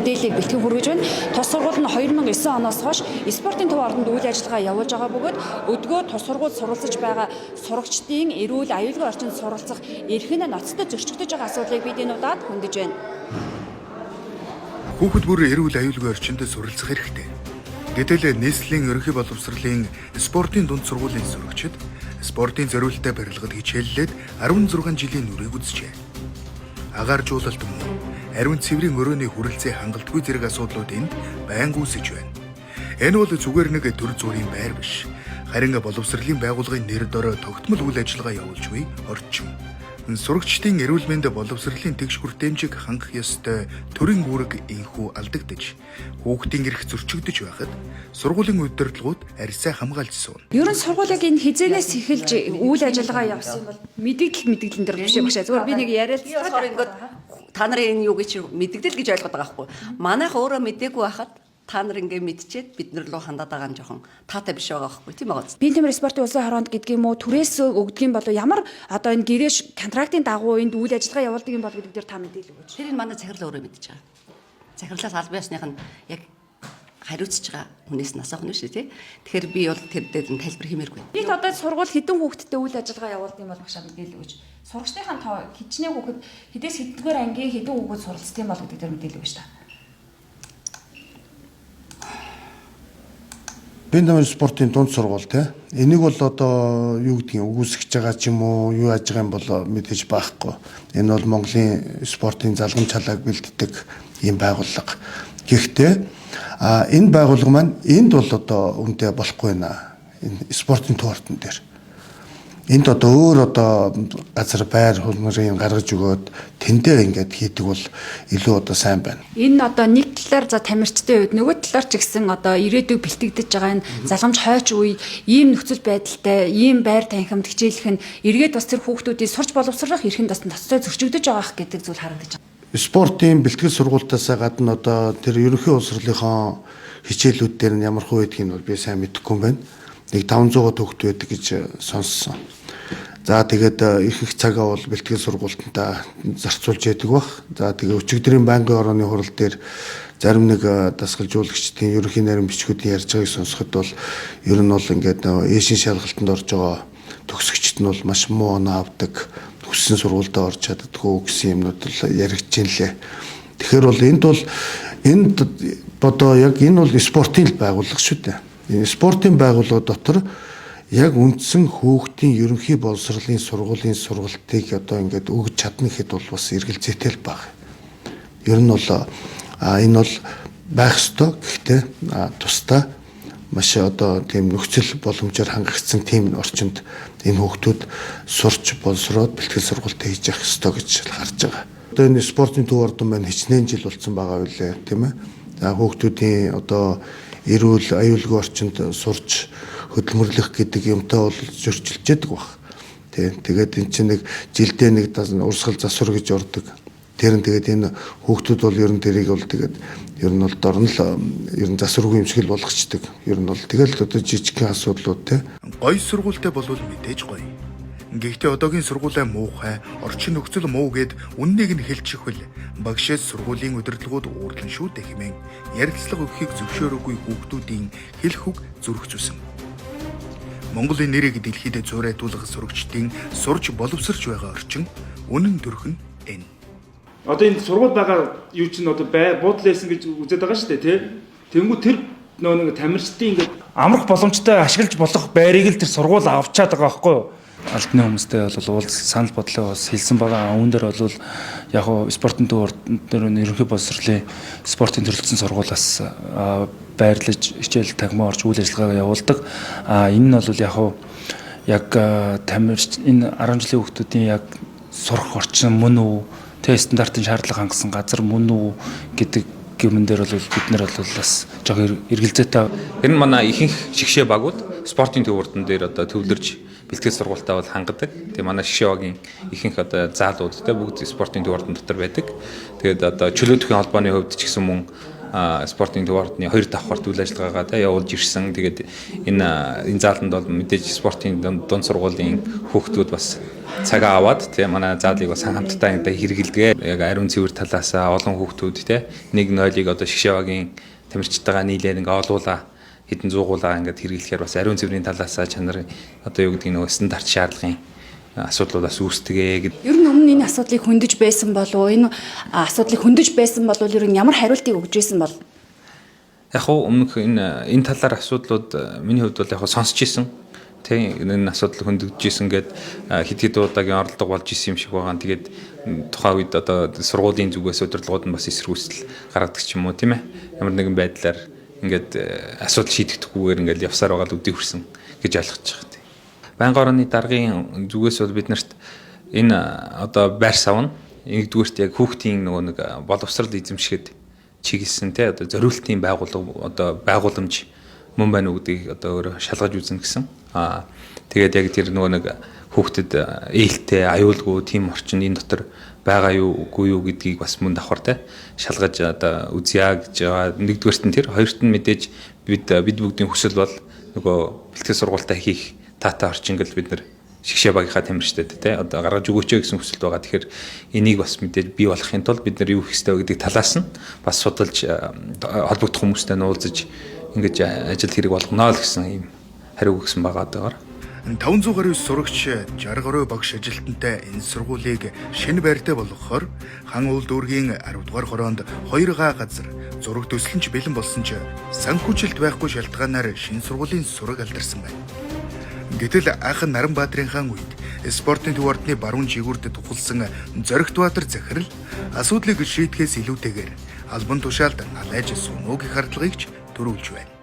мэдээллийг бэлтгэн хүргэж байна. Тус сургууль нь 2009 оноос хойш спортын төв орнд үйл ажиллагаа явуулж байгаа бөгөөд өдгөө тус сургуульд суралцж байгаа сурагчдын эрүүл аюулгүй орчинд суралцах эрх нь ноцтой зөрчигдөж байгаа асуудлыг бид энэ удаад хөндөж байна. Хүүхэд бүр эрүүл аюулгүй орчинд суралцах хэрэгтэй. Гэтэл нийслэлийн ерөнхий боловсролын спортын дунд сургуулийн сурагчид спортын зориулалтад барилгад хичээллээд 16 жилийн нүрийг үзжээ. Агааржуулалт мөн ариун цэврийн өрөөний хүрэлцээ хангалтгүй зэрэг асуудлууд энд байнга үүсэж байна. Энэ бол зүгээр нэг төр зүрийн байр биш. Харин боловсролын байгууллагын нэр дор тогтмол үйл ажиллагаа явуулж буй орчин. Сурагчдын эрүүл мэнд боловсролын тэгш хүртээмжийг хангах ёстой төрийн үүрэг инхүү алдагдаж, хүүхдийн эрх зөрчигдөж байхад сургуулийн удирдлагууд арьсаа хамгаалж суун. Ер нь сургуулийг энэ хизээнээс эхэлж үйл ажиллагаа явуулсан бол мэдээлэлэн дээр биш багшаа. Зүгээр би нэг яриалцгаа ингээд та нарын энэ юу гэж мэддэгдэл гэж ойлгоод байгаа байхгүй. Манайх өөрөө мэдээгүй байхад та нар ингээ мэдчихэд бид нар руу хандаад байгаа юм жоохон таатай биш байгаа байхгүй тийм байгаа. Би тиймэр спортын улсын хороонд гэдэг юм уу түрээс өгдөг юм болов ямар одоо энэ гэрээш контрактын дагуу энд үйл ажиллагаа явуулдаг юм бол гэдэг дээр та мэдээлэл өгөөч. Тэр энэ манай захирлаа өөрөө мэдчихэж байгаа. Захирлаас албан ёсных нь яг хариуцж байгаа хүнээс нас авах нь шүү тий. Тэгэхээр би бол тэр дээр нь тайлбар хиймээргүй. Бид одоо сургууль хэдэн хүүхэдтэй үйл ажиллагаа явуулдаг юм бол багшаа мэдээлэл өгөөч. Сурагчдынхаа тоо хичнээн хүүхэд хэдээс хэддгээр ангийн хэдэн хүүхэд суралцдаг юм бол гэдэг дээр мэдээлэл өгөөч та. Бинтамын спортын дунд сургууль те. Энийг бол одоо юу гэдгийг үгүйсгэж байгаа ч юм уу, юу яаж байгаа юм бол мэдээж байхгүй. Энэ бол Монголын спортын залгамж чалааг бэлддэг ийм байгууллага. Гэхдээ энэ байгууллага маань энд бол одоо үнэтэй болохгүй наа. Энэ спортын төв ордон дээр. Энд одоо өөр одоо газар байр хөлмөрийн гаргаж өгөөд тэндээ ингээд хийдэг бол илүү одоо сайн байна. Энэ одоо нэг талаар за тамирчдын үед нөгөө талаар ч гэсэн одоо ирээдүйг бэлтгэж байгаа энэ залгамж хойч үе ийм нөхцөл байдалтай ийм байр танхимд хичээлэх нь эргээд бас тэр хүүхдүүдийн сурч боловсрох эрхэнд бас ноцтой зөрчигдөж байгаа гэдэг зүйл харагдаж байна. Спортын бэлтгэл сургуультаас гадна одоо тэр ерөнхий боловсролынхоо хичээлүүд дээр нь ямар хөө байдгийг нь бол би сайн мэдэхгүй юм байна. Нэг 500 төгт байдаг гэж сонссон. За тэгээд их цагаа бол бэлтгэл сургуультантаа зарцуулж яадаг бах. За тэгээд өчигдрийн байнгын орооны хурал дээр зарим нэг дасгалжуулагчдын ерөнхий нарийн бичгүүдийн ярьж байгааг сонсоход бол ер нь бол ингээд ээшийн шалгалтанд орж байгаа төгсөгчд нь бол маш муу оноо авдаг, хүссэн сургуультай орж чаддаггүй гэсэн юмнууд л яригдж лээ. Тэгэхээр бол энд одоо яг энэ бол спортын байгууллага шүү дээ. Энэ спортын байгууллага дотор яг үндсэн хүүхдийн ерөнхий боловсролын сургуулийн сургалтыг одоо ингээд өгч чадна гэхэд бол бас эргэлзээтэй л баг. Ер нь бол энэ бол байх ёстой. Гэхдээ тусдаа маш одоо тийм нөхцөл боломжоор хангагдсан тийм орчинд энэ хүүхдүүд сурч боловсроод бэлтгэл сургалт хийж явах ёстой гэж харж байгаа. Одоо энэ спортын төв ордон маань хичнээн жил болсон байгаа үлээ тийм ээ. За хүүхдүүдийн одоо эрүүл аюулгүй орчинд сурч хөдөлмөрлөх гэдэг юмтай бол зөрчилж яадаг баг. Тэгээд эн чинь нэг жилдээ нэг урсгал засвар гэж ордог. Тэр нь тэгээд энэ хүүхдүүд бол ер нь тэрийг бол тэгээд ер нь бол дорн л ер нь засваргүй юм шиг л болгочдөг. Ер нь бол тэгэл одоо жижигхэн асуудлууд те. Гоё сургуультай болвол мэдээж гоё. Гэхдээ одоогийн сургуулаа муухай, орчин нөхцөл муу гэд үннийг нь хэлчихвэл багшээс сургуулийн удирдлагууд уурлан шүү дээ хэмээн ярилцлага өгөхийг зөвшөөрөөгүй хүүхдүүдийн хэлэх үг зүрх зүсэн. Монголын нэрийг дэлхийд зурайтуулах сурагчдын сурж боловсрч байгаа орчин үнэн төрх нь энэ. Одоо энэ сургууль байгаа юу чинь одоо буудлын лесэн гэж үзээд байгаа шүү дээ тий. Тэнгүү тэр нэг тамирчдын ингээд амрах боломжтой ашиглаж болох байрыг л тэр сургууль авчаад байгаа байхгүй юу? Алтны хүмүүстэй бол уулз санал бодлоо бас хэлсэн байгаа. Үүн дээр бол яг хоо спортын төв дээр ерөнхий боловсролын спортын төрөлцсөн сургуулиас байрлаж хичээл тагмаа орж үйл ажиллагаа явуулдаг. Энэ нь бол яг хоо яг тамирч энэ 10 жилийн хүүхдүүдийн яг сурах орчин мөн үү? Тэ стандартын шаардлага хангасан газар мөн үү гэдэг юмн дээр бол бид нар бол бас жоо эргэлзээтэй. Тэр нь манай ихэнх шигшээ багууд спортын төв ордон дээр одоо төвлөрж бэлтгэл сургуультаа бол хангадаг. Тэгээ манай шгшээ багийн ихэнх одоо заалууд те бүгд спортын төв ордон дотор байдаг. Тэгээд одоо чөлөөтөхийн холбооны хувьд ч гэсэн мөн спортын төв ордны 2 давхарт үйл ажиллагаагаа явуулж ирсэн. Тэгээд энэ заалтанд бол мэдээж спортын дунд сургуулийн хүүхдүүд бас цагаа аваад манай заалыг бас хамтдаа хэрэгэлдэг. Яг ариун цэвэр талаас олон хүүхдүүд 1-0-ыг одоо Шгшээвагийн тамирчтайгаа нийлээд олуулаа хэдэн зуугуулаа хэрэглэхээр бас ариун цэврийн талаас чанар одоо юу гэдэг нөгөө стандарт шаардлагын асуудлуудаас үүсдэгэ гэдэг. Ер нь өмнө энэ асуудлыг хөндөж байсан болов энэ асуудлыг хөндөж байсан бол ер нь ямар хариултыг өгж байсан бол? Яг хуу өмнөх энэ талаар асуудлууд миний хувьд бол яг сонсч ирсэн. Энэ асуудал хөндөгдөж исэн гээд хэд удаагийн оролдлого болж исэн юм шиг байгаа. Тэгээд тухайн үед одоо сургуулийн зүгээс удирдлагууд нь бас эсэргүүцэл гаргадаг ч юм уу тийм ээ. Ямар нэгэн байдлаар асуудал шийдэгдэхгүйгээр явсаар байгаа л үдий хүрсэн гэж ойлгож байгаа. Байнгын орны даргын зүгээс бол биднэрт энэ одоо байр сав нь нэгдүгээрт яг хүүхдийн нөгөө нэг боловсрал эзэмшихэд чиглэсэн одоо зориултын байгууламж мөн байна уу гэдгийг одоо өөрөө шалгаж үзнэ гэсэн. Тэгээд яг тэр нөгөө нэг хүүхдэд ээлтэй аюулгүй тийм орчин энэ дотор байгаа юу үгүй юу гэдгийг бас мөн давхар шалгаж одоо үзье гэж байгаа. Нэгдүгээрт нь тэр, хоёрт нь мэдээж бид бүгдийн хүсэл бол нөгөө бэлтгэл сургуультаа хийх таатай орчингэл бид нар Шгшээвагийнхаа тамирчдад одоо гаргаж өгөөч гэсэн хүсэлт байгаа. Тэгэхээр энийг бас мэдээж бий болохын тулд бид нар юу хийх ёстой вэ гэдгийг талаас нь бас судалж холбогдох хүмүүстэй нуулзаж ингэж ажил хэрэг болгоно л гэсэн ийм хариу өгсөн байгаа даагаар. 500 гаруй сурагч 60 гаруй багш ажилтнтай энэ сургуулийг шинэ байртай болгохоор хан уул дүүргийн 10 дугаар хороонд 2 га газар зураг төсөлнч бэлэн болсон ч санхүүжилт байхгүй шалтгаанаар шинэ сургуулийн сураг алдарсан байна. Гэтэл анхан Наранбаатарын хаан үед спортын төв ордны баруун жигүүрд тухалсан Зоригтбаатар захирал асуудлыг шийдэхээс илүүтэйгээр албан тушаалд налайж сунуугийн хардлагыг ч төрүүлж байна.